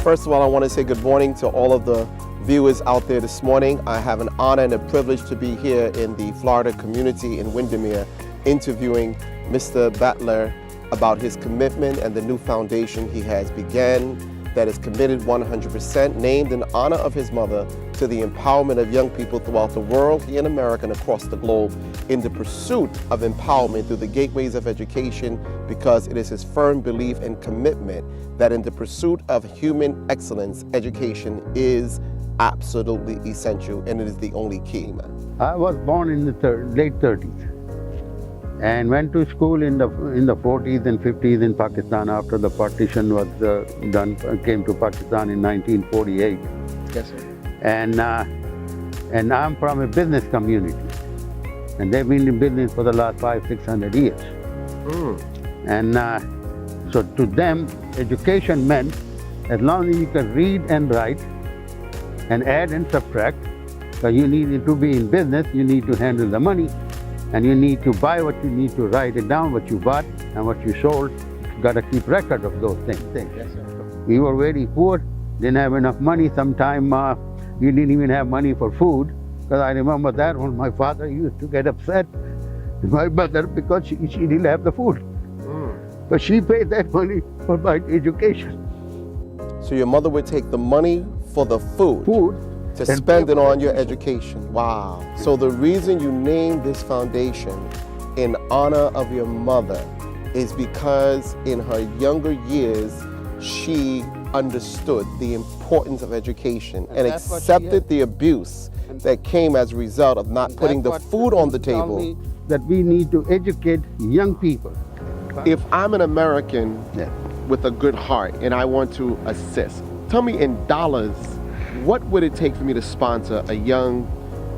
First of all, I want to say good morning to all of the viewers out there this morning. I have an honor and a privilege to be here in the Florida community in Windermere interviewing Mr. Battla about his commitment and the new foundation he has began that is committed 100%, named in honor of his mother, to the empowerment of young people throughout the world, here in America and across the globe, in the pursuit of empowerment through the gateways of education, because it is his firm belief and commitment that in the pursuit of human excellence, education is absolutely essential, and it is the only key. I was born in the late 30s and went to school in the 40s and 50s in Pakistan after the partition was done. Came to Pakistan in 1948. Yes, sir. And I'm from a business community, and they've been in business for the last 500-600 years. And so to them, education meant as long as you can read and write and add and subtract, but you need to be in business, you need to handle the money, and you need to buy what you need to write it down, what you bought and what you sold. You got to keep record of those things. Yes, sir. We were very poor, didn't have enough money. Sometime we didn't even have money for food, because I remember that when my father used to get upset with my mother because she didn't have the food. But she paid that money for my education. So your mother would take the money for the food to spend it on your education. Wow. So the reason you named this foundation in honor of your mother is because in her younger years, she understood the importance of education and accepted the abuse that came as a result of not putting the food on the table. That we need to educate young people. If I'm an American with a good heart and I want to assist, tell me in dollars, what would it take for me to sponsor a young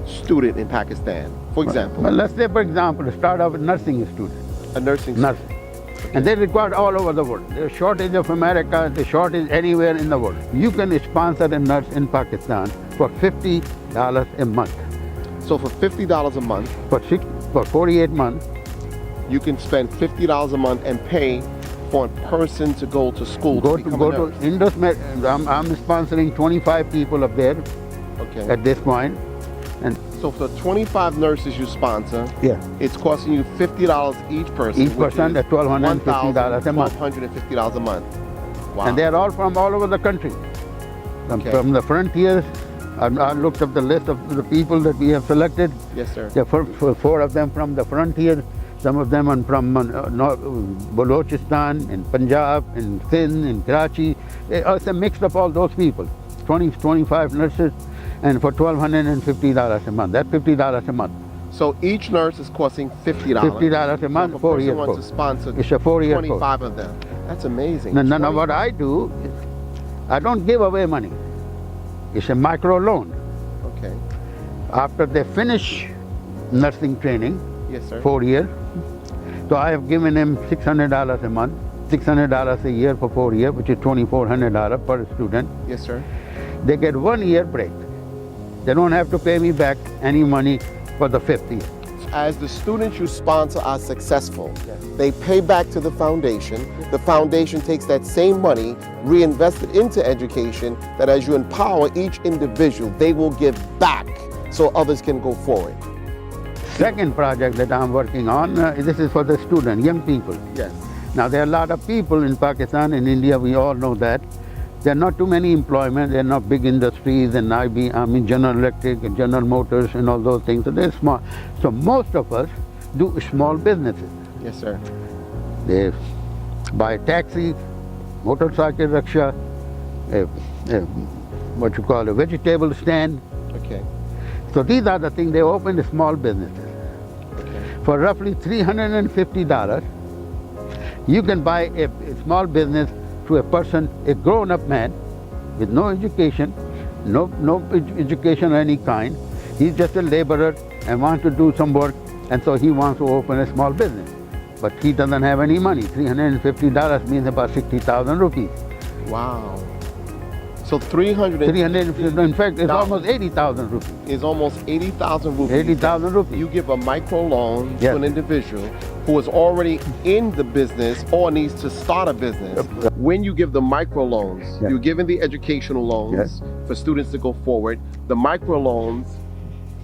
student in Pakistan, for example? Well, let's say, for example, start off with nursing student. A nursing Nursing. student. And they're required all over the world. There's shortage of America, there's shortage anywhere in the world. You can sponsor a nurse in Pakistan for $50 a month. So for $50 a month, for 48 months, you can spend $50 a month and pay for a person to go to school go to to become a nurse. Indus. I'm sponsoring 25 people up there at this point. And so for 25 nurses you sponsor, it's costing you $50 each person. Each person at $1,250 a month. $1,250 a month. Wow. And they're all from all over the country. From the frontiers. I looked up the list of the people that we have selected. Yes, sir. There are four of them from the frontier. Some of them are from Balochistan, in Punjab, in Sindh, in Karachi. It's a mix of all those people. 25 nurses, and for $1,250 a month. That's $50 a month. So each nurse is costing $50. $50 a month, so 4 years. Wants to sponsor it's a 4-year 25 of them. That's amazing. No, what I do is I don't give away money. It's a micro loan. Okay. After they finish nursing training, yes, sir. 4 years, so I have given them $600 a month, $600 a year for 4 years, which is $2,400 per student. Yes, sir. They get 1 year break. They don't have to pay me back any money for the 5th year. As the students you sponsor are successful, they pay back to the foundation. The foundation takes that same money, reinvest it into education, that as you empower each individual, they will give back so others can go forward. Second project that I'm working on, this is for the student, young people. Yes. Now there are a lot of people in Pakistan and India, we all know that. There are not too many employment, there are not big industries, and I mean General Electric and General Motors and all those things, so they're small. So most of us do small businesses. Yes, sir. They buy taxi, motorcycle rickshaw, what you call a vegetable stand. Okay. So these are the things, they open small businesses. Okay. For roughly $350, you can buy a small business to a person, a grown-up man with no education, no education of any kind. He's just a laborer and wants to do some work, and so he wants to open a small business. But he doesn't have any money. $350 means about 60,000 rupees. Wow. So 350, in fact, it's almost 80,000 rupees. It's almost 80,000 rupees. 80,000 rupees. You give a micro loan to an individual who is already in the business or needs to start a business, when you give the microloans, Yeah. you're giving the educational loans for students to go forward. The microloans,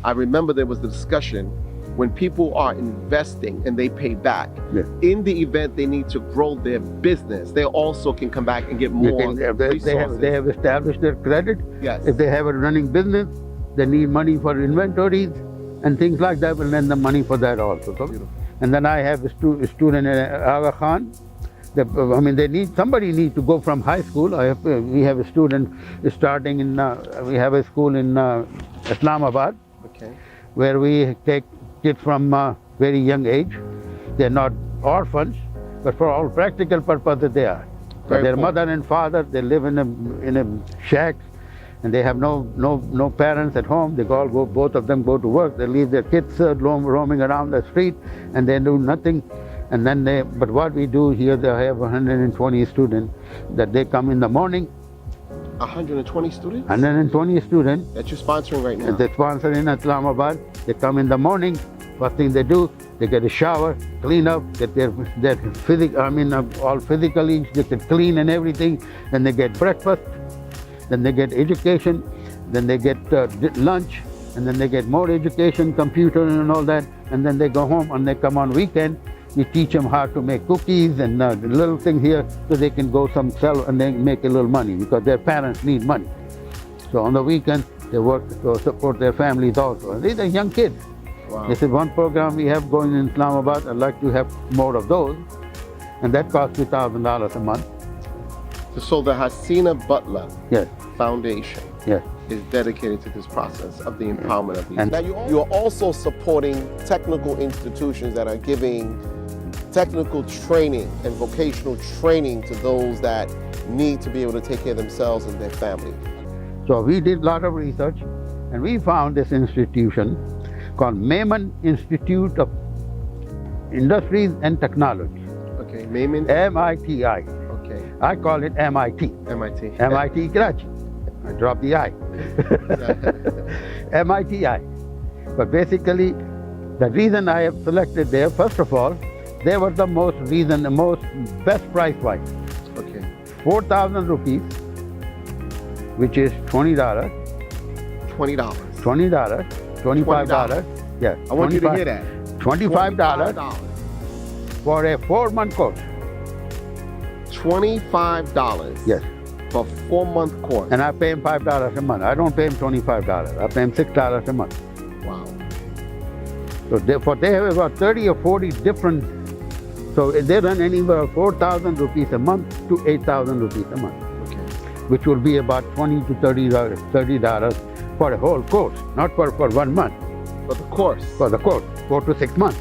I remember there was the discussion when people are investing and they pay back. Yeah. In the event they need to grow their business, they also can come back and get more resources. They have established their credit. Yes. If they have a running business, they need money for inventories and things like that. We'll lend them money for that also. So, and then I have a student in Aga Khan. Somebody needs to go from high school. We have a student starting in. We have a school in Islamabad, where we take kids from very young age. They're not orphans, but for all practical purposes they are. Their mother and father, they live in a shack, and they have no parents at home. They all go, both of them go to work. They leave their kids roaming around the street, and they do nothing. And then but what we do here, they have 120 students that they come in the morning. 120 students? 120 students. That you're sponsoring right now? They're sponsored in Islamabad. They come in the morning. First thing they do, they get a shower, clean up, get all physically, they get clean and everything. Then they get breakfast. Then they get education. Then they get lunch. And then they get more education, computer and all that. And then they go home and they come on weekend. We teach them how to make cookies and little things here so they can go sell and they make a little money because their parents need money. So on the weekend, they work to support their families also. And these are young kids. Wow. This is one program we have going in Islamabad. I'd like to have more of those. And that costs $2,000 a month. So the Hasina Battla Foundation Yes. is dedicated to this process of the empowerment of these. And now you're also supporting technical institutions that are giving technical training and vocational training to those that need to be able to take care of themselves and their family. So we did a lot of research, and we found this institution called Maiman Institute of Industries and Technology. Okay, Maiman? MITI. Okay. I call it MIT. MIT. MIT Karachi. I dropped the I. MITI. But basically, the reason I have selected there, first of all, they were the best price-wise. Okay. 4,000 rupees, which is $20. $20. $20. $25. Yeah. I want you to hear that. $25 for a 4-month course. $25. Yes. For a 4-month course. And I pay him $5 a month. I don't pay him $25. I pay him $6 a month. Wow. So they have about 30 or 40 different. So they run anywhere 4,000 rupees a month to 8,000 rupees a month. Okay. Which will be about $20 to $30 for a whole course, not for 1 month. For the course. For the course, 4 to 6 months.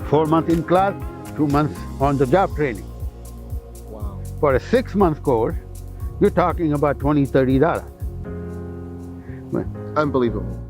4 months in class, 2 months on the job training. Wow. For a 6-month course, you're talking about $20, $30. Unbelievable.